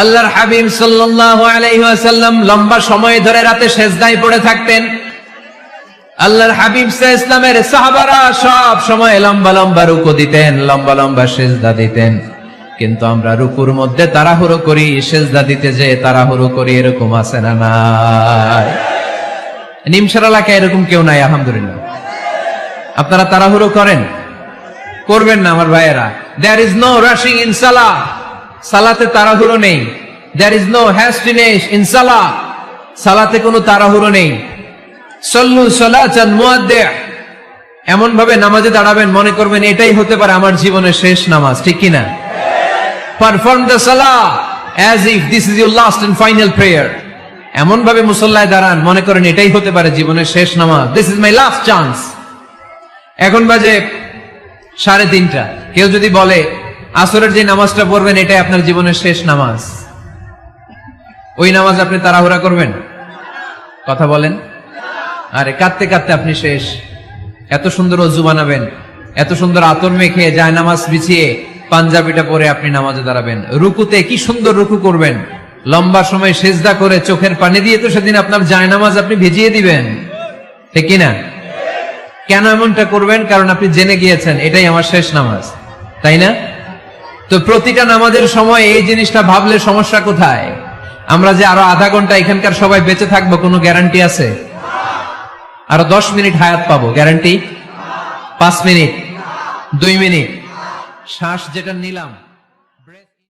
আল্লাহর হাবিব সাল্লাল্লাহু আলাইহি ওয়াসাল্লাম লম্বা সময় ধরে রাতে সেজদায় পড়ে থাকতেন। আল্লাহর হাবিব সাল্লাল্লাহু আলাইহি ওয়াসাল্লামের সাহাবারা সব সময় লম্বা লম্বা রুকু দিতেন, লম্বা লম্বা সেজদা দিতেন। কিন্তু আমরা রুকুর মধ্যে তাড়াহুড়ো করি, সেজদা দিতে যে তাড়াহুড়ো করি, এরকম আছে না নাই? নিমসার এলাকায় এরকম কেউ নাই আলহামদুলিল্লাহ। আপনারা তাড়াহুড়ো করেন? করবেন না আমার ভাইয়েরা। There is no rushing in salah. সালাতে তাড়াহুড়ো নেই। There is no hastiness in salah. সালাতে কোনো তাড়াহুড়ো নেই। সল্লু সালাতান মুআদ্দিআ, এমন ভাবে নামাজে দাঁড়াবেন মনে করবেন এটাই হতে পারে আমার জীবনের শেষ নামাজ, ঠিক কি না? Perform the salah as if this is your last and final prayer. এমন ভাবে মুসল্লায় দাঁড়ান মনে করেন এটাই হতে পারে জীবনের শেষ নামাজ। This is my last chance. এখন বাজে 3:30। কেউ যদি বলে আসরের যে নামাজটা পড়বেন এটাই আপনার জীবনের শেষ নামাজ, ওই নামাজ আপনি তাড়াহুড়া করবেন? কথা বলেন। আরে কাঁদতে কাঁদতে আপনি শেষ। এত সুন্দর ওযু বানাবেন, এত সুন্দর আতর মেখে যায় নামাজ বিছিয়ে পাঞ্জাবিটা পরে আপনি নামাজে দাঁড়াবেন। রুকুতে কি সুন্দর রুকু করবেন, লম্বা সময় সেজদা করে চোখের পানি দিয়ে তো সেদিন আপনার জায়নামাজ আপনি ভিজিয়ে দিবেন, ঠিক কিনা? কেন এমনটা করবেন? কারণ আপনি জেনে গিয়েছেন এটাই আমার শেষ নামাজ, তাই না? তো প্রতিটা নামাজের সময় এই জিনিসটা ভাবলে সমস্যা কোথায়? আমরা যে আরো আধা ঘন্টা এখানকার সবাই বেঁচে থাকবো কোনো গ্যারান্টি আছে? আরো 10 মিনিট হায়াত পাবো, গ্যারান্টি? 5 মিনিট, 2 মিনিট, শ্বাস যেটা নিলাম